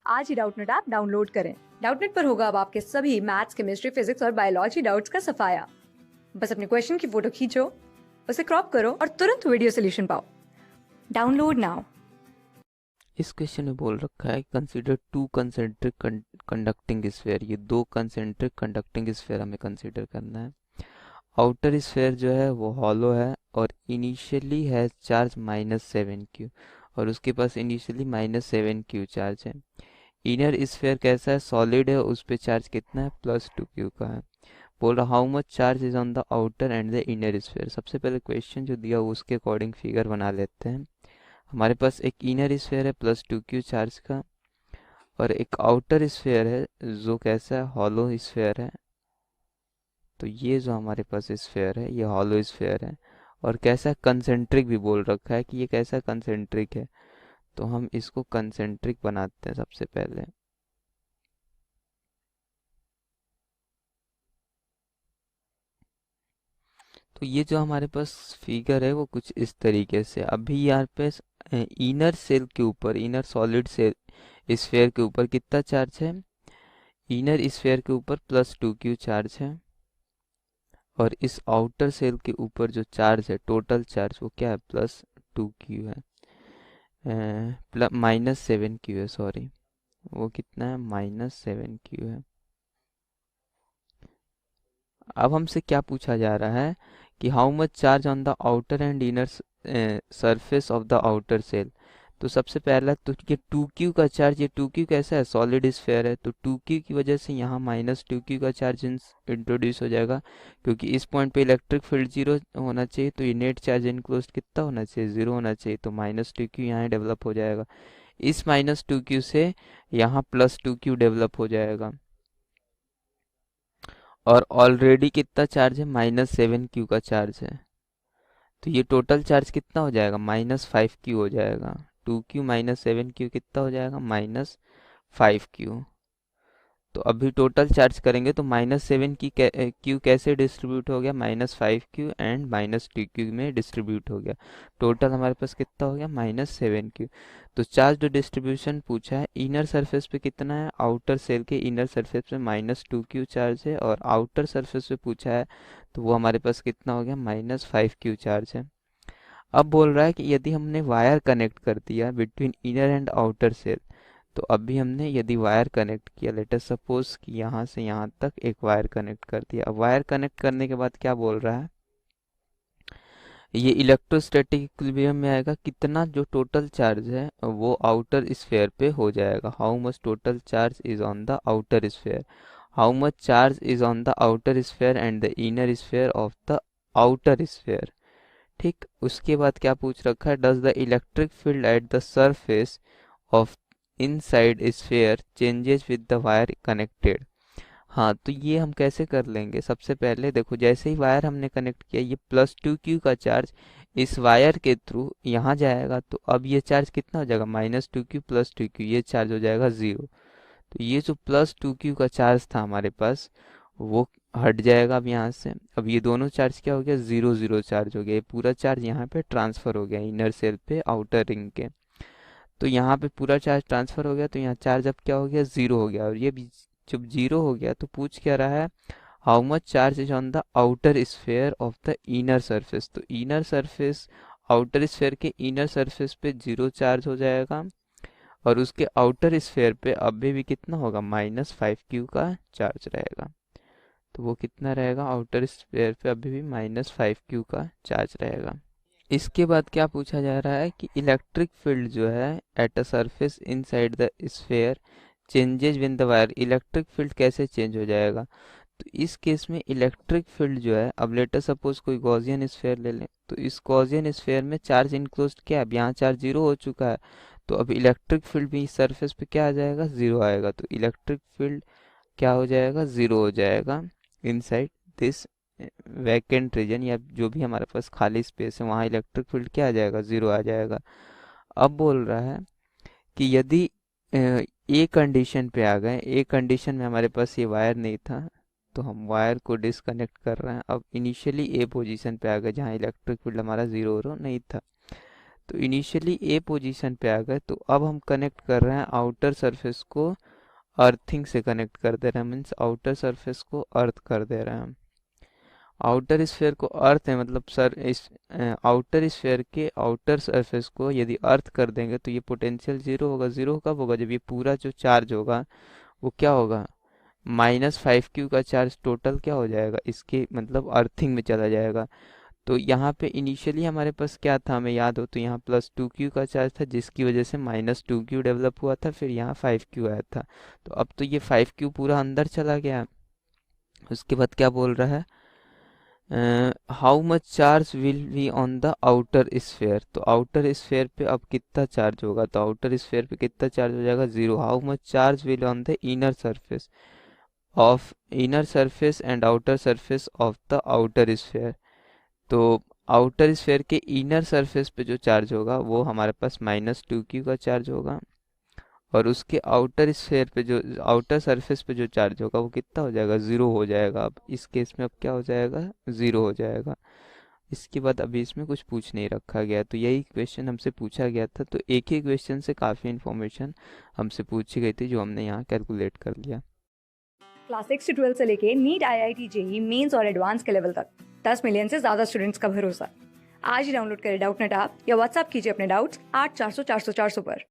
आज ही Doubtnut app download करें। Doubtnut पर होगा अब आपके सभी मैथ्स, केमिस्ट्री, फिजिक्स और बायोलॉजी डाउट्स का सफाया। बस अपने क्वेश्चन की फोटो खींचो, उसे क्रॉप करो और तुरंत वीडियो सोल्यूशन पाओ। Download now. इस क्वेश्चन में बोल रखा है consider two concentric conducting sphere. ये दो कंसेंट्रिक कंडक्टिंग स्फेयर हमें कंसीडर करना है। आउटर स्फेयर जो है वो हॉलो है और इनिशियली है चार्ज -7 q और उसके पास इनिशियली -7 q चार्ज है। इनर स्फेयर कैसा है, सॉलिड है, उस पे चार्ज कितना है, +2 q का है। बोल रहा how much charge is on the outer and the inner sphere. सबसे पहले क्वेश्चन जो दिया उसके अकॉर्डिंग फिगर बना लेते हैं। हमारे पास एक इनर स्फेयर है +2 q चार्ज का और एक आउटर स्फेयर है जो कैसा है, हॉलो स्फेयर है। तो ये जो हमारे पास स्फेयर है ये हॉलो स्फेयर है और कैसा कंसेंट्रिक भी बोल रखा है कि ये कैसा कंसेंट्रिक है। तो हम इसको कंसेंट्रिक बनाते हैं सबसे पहले। तो ये जो हमारे पास फिगर है वो कुछ इस तरीके से, अभी यहाँ पे इनर सेल के ऊपर, इनर सॉलिड सेल स्फेयर के ऊपर कितना चार्ज है, इनर स्फेयर के ऊपर +2 q चार्ज है और इस आउटर सेल के ऊपर जो चार्ज है, टोटल चार्ज वो क्या है, +2 q है, -7 q है, सॉरी वो कितना है, -7 q है। अब हमसे क्या पूछा जा रहा है कि how much charge on the outer and inner surface of the outer shell. तो सबसे पहला तो ये 2q का चार्ज, ये 2q कैसा है, सॉलिड स्फेयर है, तो 2q की वजह से यहाँ -2q का चार्ज इंट्रोड्यूस हो जाएगा क्योंकि इस पॉइंट पे इलेक्ट्रिक फील्ड 0 होना चाहिए, तो ये नेट चार्ज इनक्लोज्ड कितना होना चाहिए, 0 होना चाहिए, तो -2q यहाँ डेवलप हो जाएगा। इस -2q से यहाँ +2q डेवलप हो जाएगा और ऑलरेडी कितना चार्ज है, -7q का चार्ज है। तो ये टोटल चार्ज कितना हो जाएगा, -5q हो जाएगा। 2q -7q कितना हो जाएगा, -5q। तो अभी टोटल चार्ज करेंगे तो -7 q कैसे डिस्ट्रीब्यूट हो गया, -5q एंड -2q में डिस्ट्रीब्यूट हो गया। टोटल हमारे पास कितना हो गया, -7q। तो चार्ज डिस्ट्रीब्यूशन पूछा है, इनर सरफेस पे कितना है, आउटर सेल के इनर सरफेस पे -2q चार्ज है और आउटर सरफेस पे पूछा है तो वो हमारे पास कितना हो गया, -5q चार्ज है। अब बोल रहा है कि यदि हमने वायर कनेक्ट कर दिया between inner and outer shell, तो अभी हमने यदि वायर कनेक्ट किया, लेट अस सपोज कि यहाँ से यहाँ तक एक वायर कनेक्ट कर दिया। अब वायर कनेक्ट करने के बाद क्या बोल रहा है, ये इलेक्ट्रोस्टैटिक इक्विलिब्रियम में आएगा, कितना जो टोटल चार्ज है वो आउटर स्फेयर पे हो जाएगा। How much total charge is on the outer sphere, how much charge is on the outer sphere and the inner sphere of the outer sphere. ठीक, उसके बाद क्या पूछ रखा है, does the electric field at the surface of inside sphere changes with the wire connected. हाँ, तो ये हम कैसे कर लेंगे, सबसे पहले देखो जैसे ही वायर हमने कनेक्ट किया, ये +2q का चार्ज इस वायर के थ्रू यहाँ जाएगा, तो अब ये चार्ज कितना हो जाएगा, -2q +2q, ये चार्ज हो जाएगा 0। तो ये जो +2q का चार्ज था हमारे पास वो हट जाएगा अब यहाँ से। अब ये दोनों चार्ज क्या हो गया, 0 0 चार्ज हो गया, ये पूरा चार्ज यहाँ पे ट्रांसफर हो गया इनर सेल पे आउटर रिंग के। तो यहाँ पे पूरा चार्ज ट्रांसफर हो गया, तो यहाँ चार्ज अब क्या हो गया, 0 हो गया। और ये भी जब 0 हो गया तो पूछ क्या रहा है, how much charge is on the outer sphere of the inner surface. तो इनर सरफेस, आउटर स्फेयर के इनर सरफेस पे 0 चार्ज हो जाएगा और उसके आउटर स्फेयर पे अभी भी कितना होगा, -5q का चार्ज रहेगा। तो वो कितना रहेगा, आउटर स्फेयर पे अभी भी -5q का चार्ज रहेगा। इसके बाद क्या पूछा जा रहा है कि इलेक्ट्रिक फील्ड जो है at a surface inside the sphere changes with the wire. Electric field कैसे चेंज हो जाएगा, तो इस केस में इलेक्ट्रिक फील्ड जो है, अब लेटर सपोज कोई गॉसियन स्फेयर ले लें, तो इस गॉसियन स्फेयर में चार्ज इनक्लोज्ड क्या है, अब यहाँ चार्ज 0 हो चुका है, तो अब इलेक्ट्रिक फील्ड भी इस सरफेस पे क्या आ जाएगा, 0 आएगा। तो इलेक्ट्रिक फील्ड क्या हो जाएगा, 0 हो जाएगा इनसाइड दिस वैकेंट रीजन, या जो भी हमारे पास खाली स्पेस है वहाँ इलेक्ट्रिक फील्ड क्या आ जाएगा, 0 आ जाएगा। अब बोल रहा है कि यदि ए कंडीशन पे आ गए, ए कंडीशन में हमारे पास ये वायर नहीं था तो हम वायर को डिसकनेक्ट कर रहे हैं। अब इनिशियली ए पोजीशन पे आ गए जहाँ इलेक्ट्रिक फील्ड हमारा 0 नहीं था, तो इनिशियली ए पोजीशन पे आ गए, तो अब हम कनेक्ट कर रहे हैं आउटर सरफेस को, अर्थिंग से कनेक्ट कर दे रहे हैं, मीन्स आउटर सरफेस को अर्थ कर दे रहे हैं हम। आउटर स्फेयर को अर्थ है, मतलब सर इस आउटर स्फेयर के आउटर सरफेस को यदि अर्थ कर देंगे तो ये पोटेंशियल जीरो होगा। जीरो कब होगा? जब ये पूरा जो चार्ज होगा वो क्या होगा? -5q का चार्ज टोटल क्या हो जाएगा? इसके मतलब अर्थिंग में चला जाएगा। तो यहाँ पे इनिशियली हमारे पास क्या था, हमें याद हो तो यहाँ +2q का चार्ज था, जिसकी वजह से -2q डेवलप हुआ था, फिर यहाँ 5q आया था। तो अब तो ये 5q पूरा अंदर चला गया। उसके बाद क्या बोल रहा है? How much charge will be on the outer sphere. तो आउटर स्फेयर पे अब कितना चार्ज होगा? तो आउटर स्फेयर पे कितना चार्ज हो जाएगा? 0। How much charge will on the inner surface and outer surface of the outer sphere. तो आउटर स्फेयर के इनर सरफेस पे जो चार्ज होगा वो हमारे पास -2q का चार्ज होगा, और उसके आउटर स्फेयर पे जो आउटर सरफेस पे जो चार्ज होगा वो कितना हो जाएगा? 0 हो जाएगा। अब इस केस में अब क्या हो जाएगा? 0 हो जाएगा। इसके बाद अभी इसमें कुछ पूछ नहीं रखा गया, तो यही क्वेश्चन हमसे पूछा गया था। तो एक ही क्वेश्चन से काफ़ी इन्फॉर्मेशन हमसे पूछी गई थी, जो हमने यहाँ कैलकुलेट कर लिया। क्लास 6 से 12 से लेके नीट, IIT, जेई मेंस और एडवांस के लेवल तक 10 मिलियन से ज्यादा स्टूडेंट्स का भरोसा। आज ही डाउनलोड करें डाउटनेट ऐप या व्हाट्सएप कीजिए अपने डाउट्स 8400 400 400 पर।